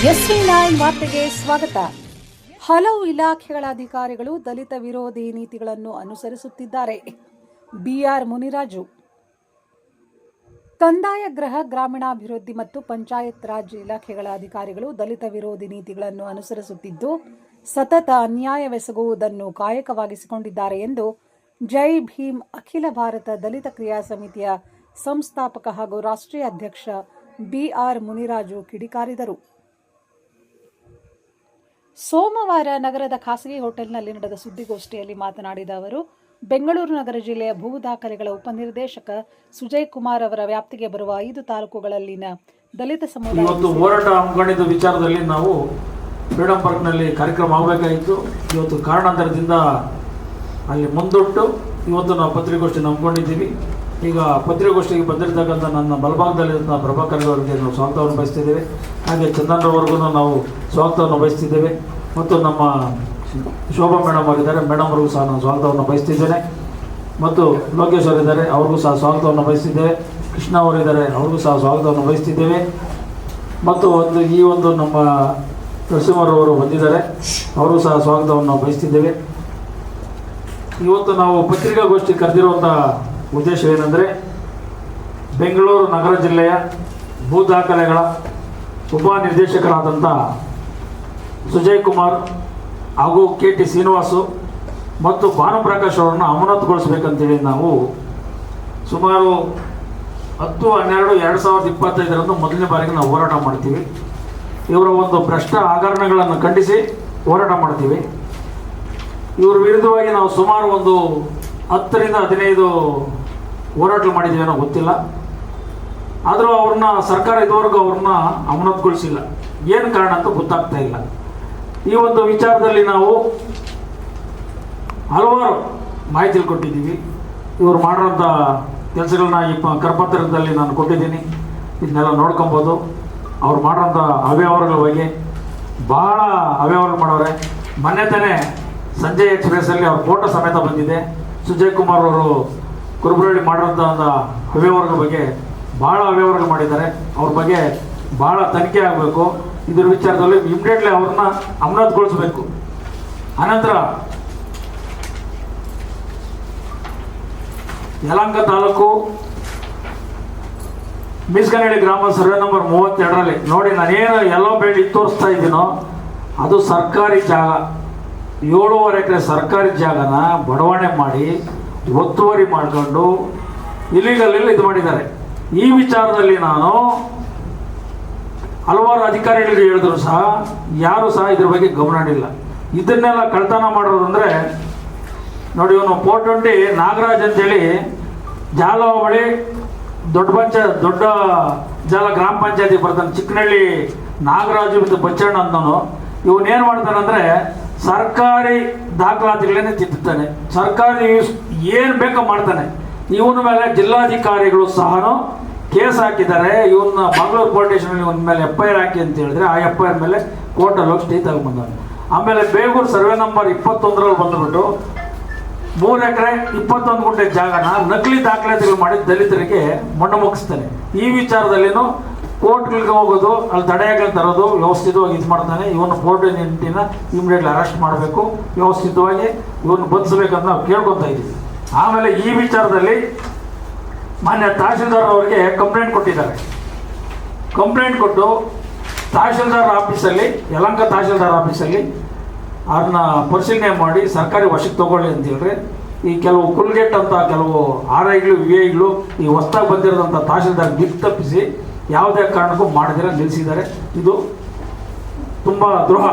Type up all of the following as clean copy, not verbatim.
ಎಸ್9 ವಾರ್ತೆಗೆ ಸ್ವಾಗತ. ಹಲವು ಇಲಾಖೆಗಳ ಅಧಿಕಾರಿಗಳು ದಲಿತ ವಿರೋಧಿ ನೀತಿಗಳನ್ನು ಅನುಸರಿಸುತ್ತಿದ್ದಾರೆ. ಬಿಆರ್ ಮುನಿರಾಜು. ಕಂದಾಯ, ಗೃಹ, ಗ್ರಾಮೀಣಾಭಿವೃದ್ಧಿ ಮತ್ತು ಪಂಚಾಯತ್ ರಾಜ್ ಇಲಾಖೆಗಳ ಅಧಿಕಾರಿಗಳು ದಲಿತ ವಿರೋಧಿ ನೀತಿಗಳನ್ನು ಅನುಸರಿಸುತ್ತಿದ್ದು ಸತತ ಅನ್ಯಾಯವೆಸಗುವುದನ್ನು ಕಾಯಕವಾಗಿಸಿಕೊಂಡಿದ್ದಾರೆ ಎಂದು ಜೈ ಭೀಮ್ ಅಖಿಲ ಭಾರತ ದಲಿತ ಕ್ರಿಯಾ ಸಮಿತಿಯ ಸಂಸ್ಥಾಪಕ ಹಾಗೂ ರಾಷ್ಟ್ರೀಯ ಅಧ್ಯಕ್ಷ ಬಿಆರ್ ಮುನಿರಾಜು ಕಿಡಿಕಾರಿದರು. ಸೋಮವಾರ ನಗರದ ಖಾಸಗಿ ಹೋಟೆಲ್ನಲ್ಲಿ ನಡೆದ ಸುದ್ದಿಗೋಷ್ಠಿಯಲ್ಲಿ ಮಾತನಾಡಿದ ಅವರು, ಬೆಂಗಳೂರು ನಗರ ಜಿಲ್ಲೆಯ ಭೂ ದಾಖಲೆಗಳ ಉಪನಿರ್ದೇಶಕ ಸುಜಯ್ ಕುಮಾರ್ ಅವರ ವ್ಯಾಪ್ತಿಗೆ ಬರುವ 5 ತಾಲೂಕುಗಳಲ್ಲಿನ ದಲಿತ ಸಮುದಾಯ ಇವತ್ತು ಹೋರಾಟ ಹಮ್ಮಿಕೊಂಡಿದ್ದ ವಿಚಾರದಲ್ಲಿ ನಾವು ಫ್ರೀಡಂ ಪಾರ್ಕ್ನಲ್ಲಿ ಕಾರ್ಯಕ್ರಮ ಆಗಬೇಕಾಗಿತ್ತು. ಇವತ್ತು ಕಾರಣಾಂತರದಿಂದ ಅಲ್ಲಿ ಮುಂದೊಟ್ಟು ಇವತ್ತು ನಾವು ಪತ್ರಿಕಾಗೋಷ್ಠಿ ನಂಬಿಕೊಂಡಿದ್ದೀವಿ. ಈಗ ಪತ್ರಿಕಾಗೋಷ್ಠಿಗೆ ಬಂದಿರತಕ್ಕಂಥ ನನ್ನ ಬಲಭಾಗದಲ್ಲಿದ್ದ ಪ್ರಭಾಕರ್ ಅವರಿಗೆ ನಾವು ಸ್ವಾಗತವನ್ನು ಬಯಸ್ತಿದ್ದೇವೆ. ಹಾಗೆ ಚಂದನ್ರವರೆಗೂ ನಾವು ಸ್ವಾಗತವನ್ನು ಬಯಸ್ತಿದ್ದೇವೆ. ಮತ್ತು ನಮ್ಮ ಶೋಭಾ ಮೇಡಮ್ ಅವರಿದ್ದಾರೆ, ಮೇಡಮ್ ಅವ್ರಿಗೂ ಸಹ ನಾನು ಸ್ವಾಗತವನ್ನು ಬಯಸ್ತಿದ್ದೇನೆ. ಮತ್ತು ಲೋಕೇಶ್ ಅವರಿದ್ದಾರೆ, ಅವ್ರಿಗೂ ಸಹ ಸ್ವಾಗತವನ್ನು ಬಯಸ್ತಿದ್ದೇವೆ. ಕೃಷ್ಣ ಅವರಿದ್ದಾರೆ, ಅವ್ರಿಗೂ ಸಹ ಸ್ವಾಗತವನ್ನು ಬಯಸ್ತಿದ್ದೇವೆ. ಮತ್ತು ಈ ಒಂದು ನಮ್ಮ ನರಸಿಂಹರವರು ಬಂದಿದ್ದಾರೆ, ಅವ್ರಿಗೂ ಸಹ ಸ್ವಾಗತವನ್ನು ಬಯಸ್ತಿದ್ದೇವೆ. ಇವತ್ತು ನಾವು ಪತ್ರಿಕಾಗೋಷ್ಠಿ ಕರೆದಿರುವಂಥ ಉದ್ದೇಶ ಏನಂದರೆ, ಬೆಂಗಳೂರು ನಗರ ಜಿಲ್ಲೆಯ ಭೂ ದಾಖಲೆಗಳ ಉಪನಿರ್ದೇಶಕರಾದಂಥ ಸುಜಯ್ ಕುಮಾರ್ ಹಾಗೂ ಕೆ.ಟಿ. ಶ್ರೀನಿವಾಸು ಮತ್ತು ಭಾನುಪ್ರಕಾಶ್ ಅವರನ್ನು ಅಮಾನತುಗೊಳಿಸಬೇಕಂತೇಳಿ ನಾವು ಸುಮಾರು 10-12-2025 ಮೊದಲನೇ ಬಾರಿಗೆ ನಾವು ಹೋರಾಟ ಮಾಡ್ತೀವಿ. ಇವರ ಒಂದು ಭ್ರಷ್ಟ ಹಗರಣಗಳನ್ನು ಖಂಡಿಸಿ ಹೋರಾಟ ಮಾಡ್ತೀವಿ. ಇವರ ವಿರುದ್ಧವಾಗಿ ನಾವು ಸುಮಾರು ಒಂದು 10-15 ಹೋರಾಟ ಮಾಡಿದ್ದೀವಿ ಅನ್ನೋ ಗೊತ್ತಿಲ್ಲ. ಆದರೂ ಅವ್ರನ್ನ ಸರ್ಕಾರ ಇದುವರೆಗೂ ಅವ್ರನ್ನ ಅಮಾನತುಗೊಳಿಸಿಲ್ಲ. ಏನು ಕಾರಣ ಅಂತ ಗೊತ್ತಾಗ್ತಾ ಇಲ್ಲ. ಈ ಒಂದು ವಿಚಾರದಲ್ಲಿ ನಾವು ಹಲವಾರು ಮಾಹಿತಿ ಕೊಟ್ಟಿದ್ದೀವಿ. ಇವರು ಮಾಡಿರೋಂಥ ಕೆಲಸಗಳನ್ನ ಈ ಕರಪತ್ರದಲ್ಲಿ ನಾನು ಕೊಟ್ಟಿದ್ದೀನಿ. ಇದನ್ನೆಲ್ಲ ನೋಡ್ಕೊಬೋದು. ಅವ್ರು ಮಾಡೋಂಥ ಅವ್ಯವಹಾರಗಳ ಬಗ್ಗೆ ಭಾಳ ಅವ್ಯವಹಾರ ಮಾಡೋರೆ. ಮೊನ್ನೆ ತಾನೇ ಸಂಜಯ್ ಎಕ್ಸ್ಪ್ರೆಸ್ಸಲ್ಲಿ ಅವ್ರ ಫೋಟೋ ಸಮೇತ ಬಂದಿದೆ. ಸುಜಯ್ ಕುಮಾರ್ ಅವರು ಕುರುಬರಳ್ಳಿ ಮಾಡಿರೋಂಥ ಒಂದು ಅವ್ಯವಹಾರಗಳ ಬಗ್ಗೆ ಭಾಳ ಅವ್ಯವಹಾರಗಳು ಮಾಡಿದ್ದಾರೆ. ಅವ್ರ ಬಗ್ಗೆ ಭಾಳ ತನಿಖೆ ಆಗಬೇಕು. ಇದ್ರ ವಿಚಾರದಲ್ಲಿ ಇಮಿಡಿಯೇಟ್ಲಿ ಅವ್ರನ್ನ ಅಮಾನತುಗೊಳಿಸಬೇಕು. ಅನಂತರ ಯಲಹಂಕ ತಾಲೂಕು ಮೀಸ್ಕನಹಳ್ಳಿ ಗ್ರಾಮ ಸರ್ವೆ ನಂಬರ್ 32ರಲ್ಲಿ ನೋಡಿ, ನಾನೇನು ಎಲ್ಲೋ ಬೆಳ್ಳಿ ತೋರಿಸ್ತಾ ಇದ್ದೀನೋ ಅದು ಸರ್ಕಾರಿ ಜಾಗ. 7.5 ಎಕರೆ ಸರ್ಕಾರಿ ಜಾಗನ ಬಡಾವಣೆ ಮಾಡಿ ಒತ್ತುವರಿ ಮಾಡಿಕೊಂಡು ಇಲ್ಲಿಗಲ್ಲೆಲ್ಲ ಇದು ಮಾಡಿದ್ದಾರೆ. ಈ ವಿಚಾರದಲ್ಲಿ ನಾನು ಹಲವಾರು ಅಧಿಕಾರಿಗಳಿಗೆ ಹೇಳಿದ್ರು ಸಹ ಯಾರೂ ಸಹ ಇದ್ರ ಬಗ್ಗೆ ಗಮನ ನೀಡಿಲ್ಲ. ಇದನ್ನೆಲ್ಲ ಕಳ್ತನ ಮಾಡೋದಂದರೆ ನೋಡಿ, ಇವನು 420 ನಾಗರಾಜ್ ಅಂತೇಳಿ ಜಾಲ ಹೋಬಳಿ ದೊಡ್ಡ ಜಾಲ ಗ್ರಾಮ ಪಂಚಾಯತಿ ಬರ್ತಾನೆ. ಚಿಕ್ಕನಹಳ್ಳಿ ನಾಗರಾಜು ಮತ್ತು ಬಚ್ಚಣ್ಣ ಅಂತವನು ಇವನೇನು ಮಾಡ್ತಾನಂದರೆ ಸರ್ಕಾರಿ ದಾಖಲಾತಿಗಳನ್ನೇ ತಿದ್ದುತ್ತಾನೆ. ಸರ್ಕಾರಿ ಏನು ಬೇಕೋ ಮಾಡ್ತಾನೆ. ಇವನ ಮೇಲೆ ಜಿಲ್ಲಾಧಿಕಾರಿಗಳು ಸಹ ಕೇಸ್ ಹಾಕಿದ್ದಾರೆ. ಇವನ್ನ ಮಂಗಳೂರು ಪೊಲೀಸ್ ಸ್ಟೇಷನಲ್ಲಿ ಇವನ ಮೇಲೆ FIR ಹಾಕಿ ಅಂತ ಹೇಳಿದ್ರೆ ಆ FIR ಮೇಲೆ ಕೋರ್ಟಲ್ಲಿ ಹೋಗಿ ಸ್ಟೇ ತಗೊಂಡ್ಬಂದ. ಆಮೇಲೆ ಬೇಗೂರು ಸರ್ವೆ ನಂಬರ್ 21ರಲ್ಲಿ ಬಂದುಬಿಟ್ಟು 3 ಎಕರೆ 21 ಗುಂಟೆ ಜಾಗನ ನಕಲಿ ದಾಖಲಾತಿಗಳು ಮಾಡಿ ದಲಿತರಿಗೆ ಮಣ್ಣು ಮುಗಿಸ್ತಾನೆ. ಈ ವಿಚಾರದಲ್ಲಿನೂ ಕೋರ್ಟ್ಗಳಿಗೆ ಹೋಗೋದು, ಅಲ್ಲಿ ತಡೆಯಾಗಲಿ ತರೋದು ವ್ಯವಸ್ಥಿತವಾಗಿ ಇದು ಮಾಡ್ತಾನೆ. ಇವನು 420 ಇಮಿಡಿಯೇಟ್ಲಿ ಅರೆಸ್ಟ್ ಮಾಡಬೇಕು, ವ್ಯವಸ್ಥಿತವಾಗಿ ಇವನು ಬಂಧಿಸಬೇಕಂತ ನಾವು ಕೇಳ್ಕೊತಾ ಇದ್ದೀವಿ. ಆಮೇಲೆ ಈ ವಿಚಾರದಲ್ಲಿ ಮಾನ್ಯ ತಹಶೀಲ್ದಾರ್ ಅವರಿಗೆ ಕಂಪ್ಲೇಂಟ್ ಕೊಟ್ಟಿದ್ದಾರೆ. ಕಂಪ್ಲೇಂಟ್ ಕೊಟ್ಟು ತಹಶೀಲ್ದಾರ್ ಆಫೀಸಲ್ಲಿ, ಯಲಹಂಕ ತಹಶೀಲ್ದಾರ್ ಆಫೀಸಲ್ಲಿ ಅವ್ರನ್ನ ಪರಿಶೀಲನೆ ಮಾಡಿ ಸರ್ಕಾರಿ ವಶಕ್ಕೆ ತಗೊಳ್ಳಿ ಅಂತ ಹೇಳಿದ್ರೆ, ಈ ಕೆಲವು ಕುಲ್ಗೇಟ್ ಅಂತ ಕೆಲವು RIಗಳು VIಗಳು ಈ ಹೊಸದಾಗಿ ಬಂದಿರೋದಂಥ ತಹಶೀಲ್ದಾರ್ ದಿಕ್ಕು ತಪ್ಪಿಸಿ ಯಾವುದೇ ಕಾರಣಕ್ಕೂ ಮಾಡದಿರ ನಿಲ್ಲಿಸಿದ್ದಾರೆ. ಇದು ತುಂಬ ದ್ರೋಹ.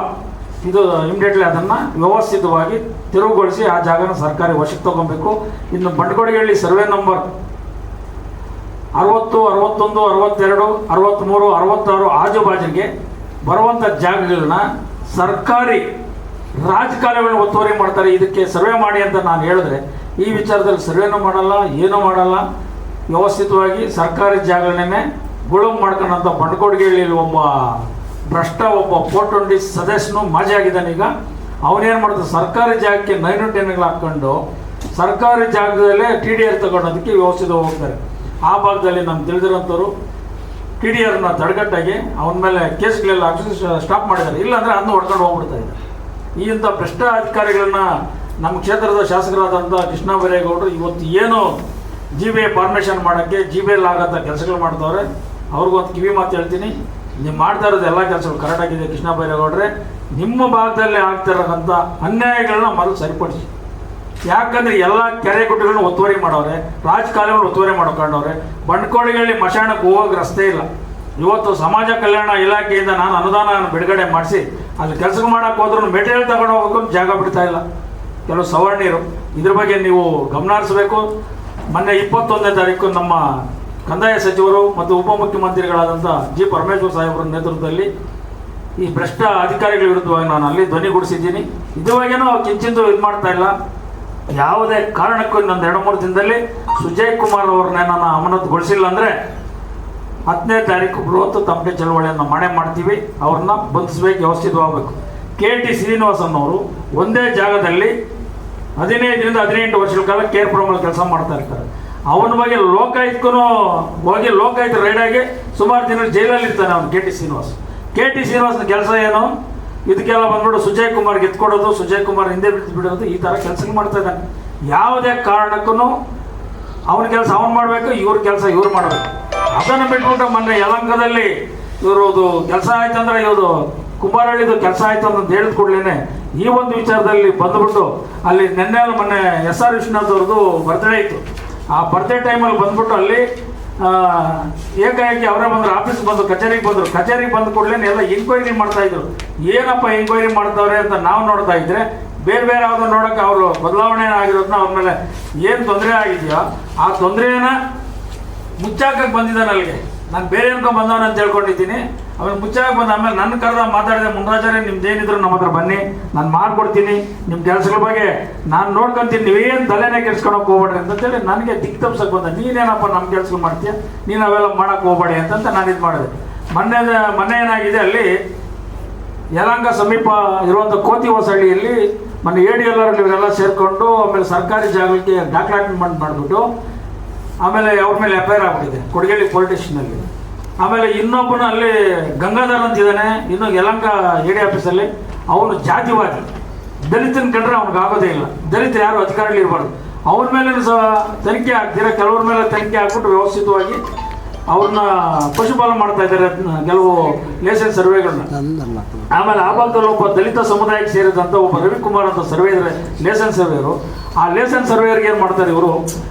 ಇದು ಇಮಿಡಿಯೇಟ್ಲಿ ಅದನ್ನು ವ್ಯವಸ್ಥಿತವಾಗಿ ತೆರವುಗೊಳಿಸಿ ಆ ಜಾಗನ ಸರ್ಕಾರಿ ವಶಕ್ಕೆ ತಗೊಬೇಕು. ಇನ್ನು ಬಂಡಗೋಡಿಹಳ್ಳಿ ಸರ್ವೆ ನಂಬರ್ 60, 61, 62, 63, 66 ಆಜುಬಾಜಿಗೆ ಬರುವಂಥ ಜಾಗಗಳನ್ನ ಸರ್ಕಾರಿ ರಾಜಕಾಲುವೆಗಳನ್ನ ಒತ್ತುವರಿ ಮಾಡ್ತಾರೆ. ಇದಕ್ಕೆ ಸರ್ವೆ ಮಾಡಿ ಅಂತ ನಾನು ಹೇಳಿದ್ರೆ ಈ ವಿಚಾರದಲ್ಲಿ ಸರ್ವೇನೂ ಮಾಡಲ್ಲ, ಏನೂ ಮಾಡಲ್ಲ. ವ್ಯವಸ್ಥಿತವಾಗಿ ಸರ್ಕಾರಿ ಜಾಗಗಳನ್ನೇ ಗುಳುಂ ಮಾಡ್ಕೊಂಡಂಥ ಬಂಡಗೋಡಿಹಳ್ಳಿಯಲ್ಲಿ ಒಬ್ಬ ಭ್ರಷ್ಟ 420 ಸದಸ್ಯನು ಮಾಜಿ ಆಗಿದ್ದಾನೆ. ಈಗ ಅವನೇನು ಮಾಡ್ತಾರೆ, ಸರ್ಕಾರಿ ಜಾಗಕ್ಕೆ 910ಗಳು ಹಾಕ್ಕೊಂಡು ಸರ್ಕಾರಿ ಜಾಗದಲ್ಲೇ TDR ತಗೊಳೋದಕ್ಕೆ ವ್ಯವಸ್ಥಿತ ಹೋಗ್ತಾರೆ. ಆ ಭಾಗದಲ್ಲಿ ನಮ್ಗೆ ತಿಳಿದಿರೋಂಥವ್ರು TDRನ ತಡೆಗಟ್ಟಾಗಿ ಅವನ ಮೇಲೆ ಕೇಸ್ಗಳೆಲ್ಲ ಹಾಕಿ ಸ್ಟಾಪ್ ಮಾಡಿದ್ದಾರೆ. ಇಲ್ಲಾಂದರೆ ಅದನ್ನ ಹೊಡ್ಕೊಂಡು ಹೋಗ್ಬಿಡ್ತಾ ಇದ್ದಾರೆ. ಈ ಇಂಥ ಭ್ರಷ್ಟ ಅಧಿಕಾರಿಗಳನ್ನ ನಮ್ಮ ಕ್ಷೇತ್ರದ ಶಾಸಕರಾದಂಥ ಕೃಷ್ಣ ಬೈರೇಗೌಡರು ಇವತ್ತು ಏನು GBA ಫಾರ್ಮೇಷನ್ ಮಾಡೋಕ್ಕೆ GBL ಆಗಂಥ ಕೆಲಸಗಳು ಮಾಡ್ತವ್ರೆ. ಅವ್ರಿಗೊಂದು ಕಿವಿ ಮಾತು ಹೇಳ್ತೀನಿ, ನೀವು ಮಾಡ್ತಾ ಇರೋದು ಎಲ್ಲ ಕೆಲಸಗಳು ಕರೆಕ್ಟಾಗಿದೆ. ಕೃಷ್ಣ ಬೈರೇಗೌಡ್ರೆ, ನಿಮ್ಮ ಭಾಗದಲ್ಲಿ ಆಗ್ತಿರೋಂಥ ಅನ್ಯಾಯಗಳನ್ನ ಮೊದಲು ಸರಿಪಡಿಸಿ. ಯಾಕಂದರೆ ಎಲ್ಲ ಕೆರೆ ಗುಡ್ಡಗಳನ್ನ ಒತ್ತುವರಿ ಮಾಡವ್ರೆ, ರಾಜಕಾಲುವೆಗಳನ್ನ ಒತ್ತುವರಿ ಮಾಡ್ಕೊಂಡವ್ರೆ. ಬಂಡ್ಕೋಳಿಗಳಲ್ಲಿ ಮಶಾಣಕ್ಕೆ ಹೋಗೋಕೆ ರಸ್ತೆ ಇಲ್ಲ. ಇವತ್ತು ಸಮಾಜ ಕಲ್ಯಾಣ ಇಲಾಖೆಯಿಂದ ನಾನು ಅನುದಾನ ಬಿಡುಗಡೆ ಮಾಡಿಸಿ ಅಲ್ಲಿ ಕೆಲಸ ಮಾಡೋಕೆ ಹೋದ್ರೂ ಮೆಟೀರಿಯಲ್ ತಗೊಂಡು ಹೋಗೋಕೆ ಜಾಗ ಬಿಡ್ತಾ ಇಲ್ಲ ಕೆಲವು ಸವರ್ಣೀರು. ಇದ್ರ ಬಗ್ಗೆ ನೀವು ಗಮನ ಹರಿಸಬೇಕು. ಮೊನ್ನೆ 21ನೇ ತಾರೀಕು ನಮ್ಮ ಕಂದಾಯ ಸಚಿವರು ಮತ್ತು ಉಪಮುಖ್ಯಮಂತ್ರಿಗಳಾದಂಥ G. ಪರಮೇಶ್ವರ್ ಸಾಹೇಬರ ನೇತೃತ್ವದಲ್ಲಿ ಈ ಭ್ರಷ್ಟ ಅಧಿಕಾರಿಗಳ ವಿರುದ್ಧವಾಗಿ ನಾನು ಅಲ್ಲಿ ಧ್ವನಿಗೂಡಿಸಿದ್ದೀನಿ. ಇದುವಾಗೇನೋ ಕಿಂಚಿಂದು ಇದು ಮಾಡ್ತಾ ಇಲ್ಲ. ಯಾವುದೇ ಕಾರಣಕ್ಕೂ ಇನ್ನೊಂದು 2-3 ದಿನದಲ್ಲಿ ಸುಜಯ್ ಕುಮಾರ್ ಅವ್ರನ್ನೇ ನಾನು ಅಮಾನತುಗೊಳಿಸಿಲ್ಲ ಅಂದರೆ 10ನೇ ತಾರೀಕು ಬೃಹತ್ ತಮಟೆ ಚಳವಳಿಯನ್ನು ಮಾಡ್ತೀವಿ. ಅವ್ರನ್ನ ಬಂಧಿಸಬೇಕು, ವ್ಯವಸ್ಥಿತವಾಗಬೇಕು. KT ಶ್ರೀನಿವಾಸನ್ ಅವರು ಒಂದೇ ಜಾಗದಲ್ಲಿ 15ರಿಂದ 18 ವರ್ಷಗಳ ಕಾಲ ಕೇರ್ಪುರಮಲ್ಲಿ ಕೆಲಸ ಮಾಡ್ತಾ ಇರ್ತಾರೆ. ಅವನ ಬಗ್ಗೆ ಲೋಕಾಯುಕ್ತೂ ಹೋಗಿ ಲೋಕಾಯುಕ್ತ ರೈಡಾಗಿ ಸುಮಾರು ದಿನ ಜೈಲಲ್ಲಿ ಇರ್ತಾನೆ ಅವನು KT ಶ್ರೀನಿವಾಸನ ಕೆಲಸ ಏನು? ಇದಕ್ಕೆಲ್ಲ ಬಂದ್ಬಿಟ್ಟು ಸುಜಯ್ ಕುಮಾರ್ಗೆ ಎತ್ಕೊಡೋದು, ಸುಜಯ್ ಕುಮಾರ್ ಹಿಂದೆ ಬಿಡೋದು, ಈ ಥರ ಕೆಲಸಗಳು ಮಾಡ್ತಾ ಇದ್ದಾನೆ. ಯಾವುದೇ ಕಾರಣಕ್ಕೂ ಅವನ ಕೆಲಸ ಅವನು ಮಾಡಬೇಕು, ಇವ್ರ ಕೆಲಸ ಇವ್ರು ಮಾಡಬೇಕು. ಅದನ್ನು ಬಿಟ್ಬಿಟ್ಟು ಮೊನ್ನೆ ಯಲಹಂಕದಲ್ಲಿ ಇವ್ರದ್ದು ಕೆಲಸ ಆಯ್ತು ಅಂದರೆ ಇವರು ಕುಂಬಾರಳ್ಳಿದು ಕೆಲಸ ಆಯ್ತು ಅಂತ ಹೇಳಿದ ಕೂಡಲೇ ಈ ಒಂದು ವಿಚಾರದಲ್ಲಿ ಬಂದುಬಿಟ್ಟು ಅಲ್ಲಿ ಮೊನ್ನೆ SR ವಿಶ್ವನಾಥ್ ಅವ್ರದ್ದು ಬರ್ತ್ಡೇ ಇತ್ತು. ಆ ಬರ್ತ್ಡೇ ಟೈಮಲ್ಲಿ ಬಂದ್ಬಿಟ್ಟು ಅಲ್ಲಿ ಏಕಾಏಕಿ ಅವರೇ ಬಂದರು, ಆಫೀಸ್ಗೆ ಬಂದರು, ಕಚೇರಿಗೆ ಬಂದ ಕೂಡಲೇ ಎಲ್ಲ ಎಂಕ್ವೈರಿ ಮಾಡ್ತಾಯಿದ್ರು. ಏನಪ್ಪ ಎಂಕ್ವೈರಿ ಮಾಡ್ತಾವ್ರೆ ಅಂತ ನಾವು ನೋಡ್ತಾ ಇದ್ರೆ ಬೇರೆ ಯಾವುದೋ ನೋಡೋಕೆ ಅವರು ಬದಲಾವಣೆ ಆಗಿರೋದನ್ನ ಅವ್ರ ಮೇಲೆ ಏನು ತೊಂದರೆ ಆಗಿದೆಯೋ ಆ ತೊಂದರೆನ ಮುಚ್ಚಾಕಕ್ಕೆ ಬಂದಿದ್ದಾನೆ ಅಲ್ಲಿಗೆ. ನಾನು ಬೇರೆ ಅನ್ಕೊಂಡು ಬಂದವನ ಅಂತ ಹೇಳ್ಕೊಂಡಿದ್ದೀನಿ. ಅವ್ನು ಮುಚ್ಚಾಕಕ್ಕೆ ಬಂದ ಆಮೇಲೆ ನನ್ನ ಕರೆದ ಮಾತಾಡಿದೆ, ಮುನ್ರಾಜರೇ ನಿಮ್ದು ಏನಿದ್ರು ನಮ್ಮ ಹತ್ರ ಬನ್ನಿ, ನಾನು ಮಾಡ್ಕೊಡ್ತೀನಿ, ನಿಮ್ಮ ಕೆಲಸಗಳ ಬಗ್ಗೆ ನಾನು ನೋಡ್ಕೊತೀನಿ, ನೀವೇನು ತಲೆನೇ ಕೆಡ್ಸ್ಕೊಳಕ್ಕೆ ಹೋಗ್ಬೇಡ್ರಿ ಅಂತೇಳಿ ನನಗೆ ದಿಕ್ ತಪ್ಸಕ್ಕೆ ಬಂದ. ನೀನೇನಪ್ಪ ನಮ್ಮ ಕೆಲಸಗಳು ಮಾಡ್ತೀಯ, ನೀನು ಅವೆಲ್ಲ ಮಾಡೋಕ್ಕೆ ಹೋಗ್ಬೇಡಿ ಅಂತಂತ ನಾನು ಇದು ಮಾಡಿದೆ. ಮೊನ್ನೆ ಏನಾಗಿದೆ, ಅಲ್ಲಿ ಯಲಹಂಕ ಸಮೀಪ ಇರುವಂಥ ಕೋತಿ ಹೊಸಹಳ್ಳಿಯಲ್ಲಿ ಮೊನ್ನೆ ADLR ಇವರೆಲ್ಲ ಸೇರಿಕೊಂಡು ಆಮೇಲೆ ಸರ್ಕಾರಿ ಜಾಗಕ್ಕೆ ಡಾಕ್ಯುಮೆಂಟ್ ಮಾಡಿಬಿಟ್ಟು ಆಮೇಲೆ ಅವ್ರ ಮೇಲೆ FIR ಆಗ್ಬಿಟ್ಟಿದೆ ಕೊಡಗೇಳಿ ಪೊಲೀಸ್ ಸ್ಟೇಷನಲ್ಲಿ. ಆಮೇಲೆ ಇನ್ನೊಬ್ಬನ ಅಲ್ಲಿ ಗಂಗಾಧರ್ ಅಂತಿದ್ದಾನೆ, ಇನ್ನು ಯಲಹಂಕ AD ಆಫೀಸಲ್ಲಿ. ಅವನು ಜಾತಿವಾದಿ, ದಲಿತನ ಕಂಡ್ರೆ ಅವ್ನಿಗೆ ಆಗೋದೇ ಇಲ್ಲ. ದಲಿತ ಯಾರು ಅಧಿಕಾರಿಗಳು ಇರಬಾರ್ದು. ಅವ್ರ ಮೇಲೆ ಸಹ ತನಿಖೆ ಆಗ್ತೀರಾ, ಕೆಲವ್ರ ಮೇಲೆ ತನಿಖೆ ಆಗ್ಬಿಟ್ಟು ವ್ಯವಸ್ಥಿತವಾಗಿ ಅವ್ರನ್ನ ಪಶುಪಾಲನೆ ಮಾಡ್ತಾ ಇದ್ದಾರೆ ಕೆಲವು ಲೇಸೆನ್ಸ್ ಸರ್ವೆಗಳನ್ನ. ಆಮೇಲೆ ಆ ಭಾಗದಲ್ಲಿ ಒಬ್ಬ ದಲಿತ ಸಮುದಾಯಕ್ಕೆ ಸೇರಿದಂಥ ಒಬ್ಬ ರವಿಕುಮಾರ್ ಅಂತ ಸರ್ವೆ ಇದ್ದಾರೆ, ಲೇಸೆನ್ಸ್ ಸರ್ವೇರು. ಆ ಲೇಸೆನ್ಸ್ ಸರ್ವೇಯರ್ಗೆ ಏನು ಮಾಡ್ತಾರೆ ಇವರು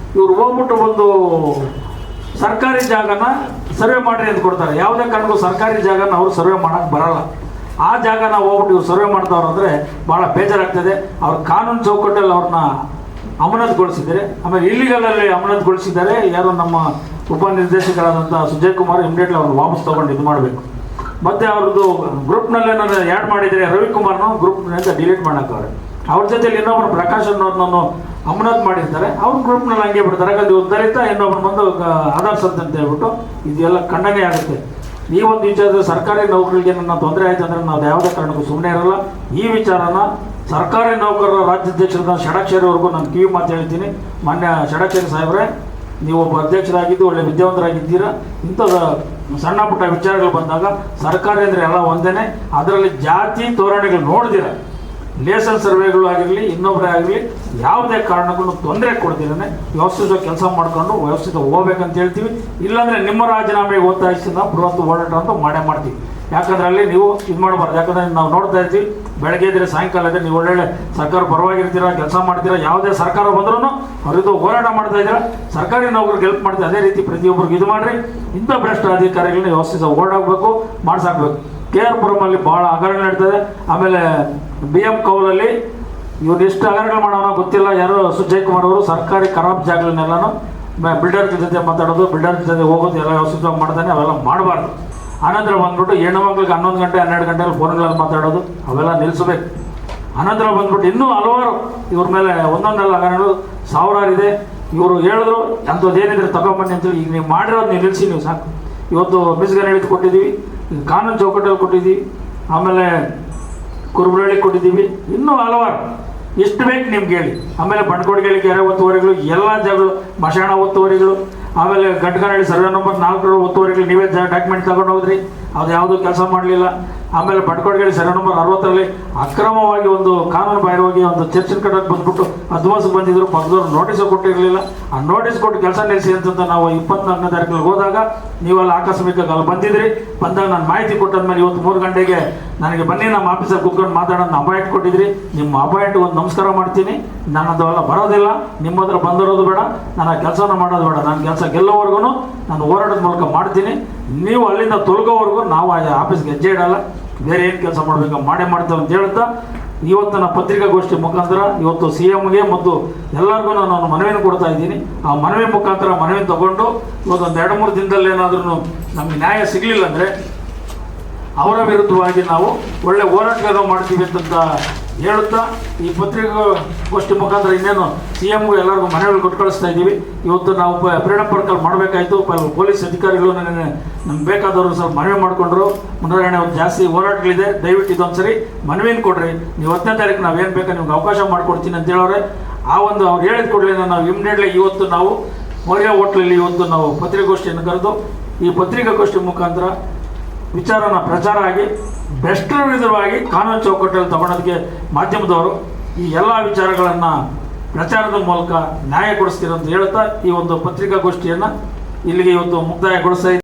ಹೋಗ್ಬಿಟ್ಟು ಒಂದು ಸರ್ಕಾರಿ ಜಾಗನ ಸರ್ವೆ ಮಾಡಿರಿ ಅಂತ ಕೊಡ್ತಾರೆ. ಯಾವುದೇ ಕಾರಣಕ್ಕೂ ಸರ್ಕಾರಿ ಜಾಗನ ಅವರು ಸರ್ವೆ ಮಾಡೋಕ್ಕೆ ಬರಲ್ಲ. ಆ ಜಾಗನ ಹೋಗ್ಬಿಟ್ಟು ಇವ್ರು ಸರ್ವೆ ಮಾಡ್ತಾವ್ರು ಅಂದರೆ ಭಾಳ ಬೇಜಾರಾಗ್ತದೆ. ಅವ್ರ ಕಾನೂನು ಚೌಕಟ್ಟಲ್ಲಿ ಅವ್ರನ್ನ ಅಮಾನತುಗೊಳಿಸಿದ್ದಾರೆ. ಆಮೇಲೆ ಇಲ್ಲಿಗಲಲ್ಲಿ ಅಮಾನತುಗೊಳಿಸಿದ್ದಾರೆ. ಯಾರು ನಮ್ಮ ಉಪನಿರ್ದೇಶಕರಾದಂಥ ಸುಜಯ್ ಕುಮಾರ್ ಇಮಿಡಿಯೇಟ್ಲಿ ಅವ್ರನ್ನ ವಾಪಸ್ ತೊಗೊಂಡು ಇದು ಮಾಡಬೇಕು. ಮತ್ತು ಅವ್ರದ್ದು ಗ್ರೂಪ್ನಲ್ಲಿ ನಾನು ಆ್ಯಡ್ ಮಾಡಿದರೆ ರವಿಕುಮಾರ್ನ ಗ್ರೂಪ್ನಿಂದ ಡಿಲೀಟ್ ಮಾಡೋಕ್ಕವ್ರೆ. ಅವ್ರ ಜೊತೆಲಿ ಇನ್ನೊಬ್ಬರು ಪ್ರಕಾಶ್ ಅನ್ನೋರ್ನನ್ನು ಅಮಾನತು ಮಾಡಿರ್ತಾರೆ, ಅವ್ರ ಗ್ರೂಪ್ನಲ್ಲಿ ಹಂಗೆ ಬಿಡ್ತಾರೆ. ಯಾಕಂದ್ರೆ ಇವ್ರು ದಲಿತ, ಇನ್ನೊಬ್ರು ಬಂದು ಆಧಾರ್ ಅಂತ ಹೇಳ್ಬಿಟ್ಟು ಇದೆಲ್ಲ ಖಂಡನೆ ಆಗುತ್ತೆ. ಈ ಒಂದು ವಿಚಾರದಲ್ಲಿ ಸರ್ಕಾರಿ ನೌಕರಿಗೆ ನನ್ನ ತೊಂದರೆ ಆಯಿತು ಅಂದರೆ ನಾವು ಯಾವುದೇ ಕಾರಣಕ್ಕೂ ಸುಮ್ಮನೆ ಇರಲ್ಲ. ಈ ವಿಚಾರನ ಸರ್ಕಾರಿ ನೌಕರರ ರಾಜ್ಯಾಧ್ಯಕ್ಷರಾದ ಷಡಕ್ಷರಿವರೆಗೂ ನಾನು ಕಿವಿ ಮಾತು ಹೇಳ್ತೀನಿ. ಮಾನ್ಯ ಷಡಕ್ಷರಿ ಸಾಹೇಬ್ರೆ, ನೀವು ಒಬ್ಬ ಅಧ್ಯಕ್ಷರಾಗಿದ್ದು ಒಳ್ಳೆ ವಿದ್ಯಾವಂತರಾಗಿದ್ದೀರಾ. ಇಂಥದ್ದು ಸಣ್ಣ ಪುಟ್ಟ ವಿಚಾರಗಳು ಬಂದಾಗ ಸರ್ಕಾರ ಅಂದರೆ ಎಲ್ಲ ಒಂದೇ. ಅದರಲ್ಲಿ ಜಾತಿ ತೋರಣೆಗಳು ನೋಡಿದಿರ, ಲೇಸನ್ ಸರ್ವೆಗಳು ಆಗಿರಲಿ ಇನ್ನೊಬ್ಬರೇ ಆಗಲಿ ಯಾವುದೇ ಕಾರಣಕ್ಕೂ ತೊಂದರೆ ಕೊಡ್ತೀರೇ ವ್ಯವಸ್ಥಿತ ಕೆಲಸ ಮಾಡಿಕೊಂಡು ವ್ಯವಸ್ಥಿತ ಹೋಗ್ಬೇಕಂತ ಹೇಳ್ತೀವಿ. ಇಲ್ಲಾಂದರೆ ನಿಮ್ಮ ರಾಜೀನಾಮೆಗೆ ಒತ್ತಾಯಿಸಿ ನಾವು ಬೃಹತ್ ಹೋರಾಟ ಅಂತ ಮಾಡ್ತೀವಿ. ಯಾಕಂದರೆ ಅಲ್ಲಿ ನೀವು ಇದು ಮಾಡಬಾರ್ದು. ಯಾಕಂದರೆ ನಾವು ನೋಡ್ತಾ ಇರ್ತೀವಿ, ಬೆಳಗ್ಗೆ ಇದ್ದರೆ ಸಾಯಂಕಾಲ ಇದ್ದರೆ ನೀವು ಒಳ್ಳೊಳ್ಳೆ ಸರ್ಕಾರ ಪರವಾಗಿರ್ತೀರಾ, ಕೆಲಸ ಮಾಡ್ತೀರಾ. ಯಾವುದೇ ಸರ್ಕಾರ ಬಂದ್ರೂ ಅವರಿದು ಹೋರಾಟ ಮಾಡ್ತಾ ಇದ್ದೀರಾ, ಸರ್ಕಾರಿ ನೌಕರಿಗೆ ಹೆಲ್ಪ್ ಮಾಡ್ತೀವಿ. ಅದೇ ರೀತಿ ಪ್ರತಿಯೊಬ್ಬರಿಗೆ ಇದು ಮಾಡಿರಿ. ಇಂಥ ಭ್ರಷ್ಟ ಅಧಿಕಾರಿಗಳನ್ನ ವ್ಯವಸ್ಥಿತ ಓಡಾಡಬೇಕು, ಮಾಡ್ಸಾಕ್ಬೇಕು. KR ಪುರಮಲ್ಲಿ ಭಾಳ ಹಗರಣ ನಡೀತದೆ. ಆಮೇಲೆ BM ಕೌಲಲ್ಲಿ ಇವ್ರು ಎಷ್ಟು ಹಗರಣಗಳು ಮಾಡೋಣ ಗೊತ್ತಿಲ್ಲ. ಯಾರು ಸುಜಯ್ ಕುಮಾರ್ ಅವರು ಸರ್ಕಾರಿ ಖರಾಬ್ ಜಾಗಗಳನ್ನೆಲ್ಲನೂ ಬಿಲ್ಡರ್ ಜೊತೆ ಮಾತಾಡೋದು, ಬಿಲ್ಡರ್ ಜೊತೆ ಹೋಗೋದು ಎಲ್ಲ ವ್ಯವಸ್ಥಿತವಾಗಿ ಮಾಡ್ತಾನೆ. ಅವೆಲ್ಲ ಮಾಡಬಾರ್ದು. ಆನಂತರ ಬಂದ್ಬಿಟ್ಟು ಹೆಣ್ಣು ಮಕ್ಳಿಗೆ 11 ಗಂಟೆ 12 ಗಂಟೆಯಲ್ಲಿ ಫೋನ್ಗಳಲ್ಲಿ ಮಾತಾಡೋದು ಅವೆಲ್ಲ ನಿಲ್ಲಿಸಬೇಕು. ಆನಂತರ ಬಂದ್ಬಿಟ್ಟು ಇನ್ನೂ ಹಲವಾರು ಇವ್ರ ಮೇಲೆ ಒಂದೊಂದಲ್ಲ ಹಗರಣಗಳು ಸಾವಿರಾರಿದೆ. ಇವರು ಹೇಳಿದ್ರು ಅಂಥದ್ದೇನಿದ್ರೆ ತಗೊಂಬನ್ನಿ ಅಂತೇಳಿ. ಈಗ ನೀವು ಮಾಡಿರೋದು ನೀವು ನಿಲ್ಲಿಸಿ, ನೀವು ಸಾಕು. ಇವತ್ತು ಮಿಸ್ಗನ್ ಹೇಳಿದ್ದು ಕೊಟ್ಟಿದ್ದೀವಿ, ಕಾನೂನು ಚೌಕಟ್ಟಲ್ಲಿ ಕೊಟ್ಟಿದ್ದೀವಿ, ಆಮೇಲೆ ಕುರುಬರಳ್ಳಿ ಕೊಟ್ಟಿದ್ದೀವಿ, ಇನ್ನೂ ಹಲವಾರು ಎಷ್ಟು ಬೇಕು ನಿಮ್ಗೆ ಹೇಳಿ. ಆಮೇಲೆ ಬಂಡ್ಕೋಡಿಗೆ ಕೆರೆ ಒತ್ತುವರಿಗಳು, ಎಲ್ಲ ಜಾಗಗಳು, ಮಶಾಣ ಒತ್ತುವರಿಗಳು, ಆಮೇಲೆ ಗಡ್ಕನಹಳ್ಳಿ ಸರ್ವೆ ನಂಬರ್ 4 ಒತ್ತುವರಿಗಳು ನೀವೇ ಡಾಕ್ಯುಮೆಂಟ್ ತಗೊಂಡು ಹೋದ್ರಿ, ಅದು ಯಾವುದೂ ಕೆಲಸ ಮಾಡಲಿಲ್ಲ. ಆಮೇಲೆ ಬಟ್ಕೊಡಗೇರಿ ಸರ್ವೆ ನಂಬರ್ 60ರಲ್ಲಿ ಅಕ್ರಮವಾಗಿ ಒಂದು ಕಾನೂನು ಬಾಹಿರವಾಗಿ ಒಂದು ಚರ್ಚಿನ ಕಟ್ಟಕ್ಕೆ ಬಂದ್ಬಿಟ್ಟು ಅಧ್ವಾಸಕ್ಕೆ ಬಂದಿದ್ರು, ಪಕ್ಕದವ್ರು ನೋಟಿಸು ಕೊಟ್ಟಿರಲಿಲ್ಲ. ಆ ನೋಟಿಸ್ ಕೊಟ್ಟು ಕೆಲಸ ನಿಲ್ಲಿಸಿ ಅಂತ ನಾವು 24ನೇ ತಾರೀಕಲ್ಲಿ ಹೋದಾಗ ನೀವೆಲ್ಲ ಆಕಸ್ಮಿಕವಾಗಿ ಅಲ್ಲಿ ಬಂದಿದ್ರಿ. ಬಂದಾಗ ನಾನು ಮಾಹಿತಿ ಕೊಟ್ಟಾದ್ಮೇಲೆ ಇವತ್ತು 3 ಗಂಟೆಗೆ ನನಗೆ ಬನ್ನಿ ನಮ್ಮ ಆಫೀಸಲ್ಲಿ ಕೂತ್ಕೊಂಡು ಮಾತಾಡೋದು ಅಪಾಯಿಂಟ್ ಕೊಟ್ಟಿದ್ರಿ. ನಿಮ್ಮ ಅಪಾಯಿಂಟ್ ಒಂದು ನಮಸ್ಕಾರ ಮಾಡ್ತೀನಿ. ನಾನು ಅದೆಲ್ಲ ಬರೋದಿಲ್ಲ, ನಿಮ್ಮ ಹತ್ರ ಬಂದಿರೋದು ಬೇಡ, ನಾನು ಆ ಕೆಲಸನ ಮಾಡೋದು ಬೇಡ. ನಾನು ಕೆಲಸ ಗೆಲ್ಲೋವರೆಗೂ ನಾನು ಹೋರಾಟದ ಮೂಲಕ ಮಾಡ್ತೀನಿ. ನೀವು ಅಲ್ಲಿಂದ ತೊಲಗೋವರೆಗೂ ನಾವು ಆ ಆಫೀಸ್ಗೆ ಹೆಜ್ಜೆ ಇಡಲ್ಲ, ಬೇರೆ ಏನು ಕೆಲಸ ಮಾಡಬೇಕು ಮಾಡೇ ಮಾಡ್ತೇವೆ ಅಂತ ಹೇಳ್ತಾ ಇವತ್ತಿನ ಪತ್ರಿಕಾಗೋಷ್ಠಿ ಮುಖಾಂತರ ಇವತ್ತು CMಗೆ ಮತ್ತು ಎಲ್ಲರಿಗೂ ನಾನು ಮನವಿಯನ್ನು ಕೊಡ್ತಾ ಇದ್ದೀನಿ. ಆ ಮನವಿ ಮುಖಾಂತರ ಮನವಿ ತಗೊಂಡು ಇವತ್ತೊಂದು 2-3 ದಿನದಲ್ಲಿ ಏನಾದ್ರೂ ನಮಗೆ ನ್ಯಾಯ ಸಿಗಲಿಲ್ಲ ಅಂದರೆ ಅವರ ವಿರುದ್ಧವಾಗಿ ನಾವು ಒಳ್ಳೆ ಹೋರಾಟಗಾರ ಮಾಡ್ತೀವಿ ಅಂತ ಹೇಳುತ್ತಾ ಈ ಪತ್ರಿಕಾಗೋಷ್ಠಿ ಮುಖಾಂತರ ಇನ್ನೇನು CMಗೂ ಎಲ್ಲರಿಗೂ ಮನವಿಗಳು ಕೊಟ್ಟು ಕಳಿಸ್ತಾ ಇದ್ದೀವಿ. ಇವತ್ತು ನಾವು ಫ್ರೀಡಮ್ ಪಾರ್ಕಲ್ಲಿ ಮಾಡಬೇಕಾಯಿತು. ಪೊಲೀಸ್ ಅಧಿಕಾರಿಗಳು ನಮ್ಗೆ ಬೇಕಾದವರು ಸ್ವಲ್ಪ ಮನವಿ ಮಾಡಿಕೊಂಡ್ರು. ಮುಂದಾಣೆ ಒಂದು ಜಾಸ್ತಿ ಹೋರಾಟಗಳಿದೆ, ದಯವಿಟ್ಟು ಇದೊಂದು ಸರಿ ಮನವಿಯನ್ನು ಕೊಡ್ರಿ. ನೀವು 10ನೇ ತಾರೀಕು ನಾವೇನು ಬೇಕಾ ನಿಮ್ಗೆ ಅವಕಾಶ ಮಾಡಿಕೊಡ್ತೀನಿ ಅಂತ ಹೇಳೋರೆ. ಆ ಒಂದು ಅವ್ರು ಹೇಳಿದ ಕೂಡಲೇ ನಾವು ಇಮಿಡಿಯೇಟ್ಲಿ ಇವತ್ತು ನಾವು ಮೌರ್ಯ ಹೋಟ್ಲಲ್ಲಿ ಇವತ್ತು ನಾವು ಪತ್ರಿಕಾಗೋಷ್ಠಿಯನ್ನು ಕರೆದು ಈ ಪತ್ರಿಕಾಗೋಷ್ಠಿ ಮುಖಾಂತರ ವಿಚಾರನ ಪ್ರಚಾರ ಆಗಿ ಬೆಸ್ಟರ ವಿರುದ್ಧವಾಗಿ ಕಾನೂನು ಚೌಕಟ್ಟಲ್ಲಿ ತಗೊಳೋದಕ್ಕೆ ಮಾಧ್ಯಮದವರು ಈ ಎಲ್ಲ ವಿಚಾರಗಳನ್ನು ಪ್ರಚಾರದ ಮೂಲಕ ನ್ಯಾಯ ಕೊಡಿಸ್ತೀರ ಅಂತ ಹೇಳ್ತಾ ಈ ಒಂದು ಪತ್ರಿಕಾಗೋಷ್ಠಿಯನ್ನು ಇಲ್ಲಿಗೆ ಇವತ್ತು ಮುಕ್ತಾಯಗೊಳಿಸ್ತಾ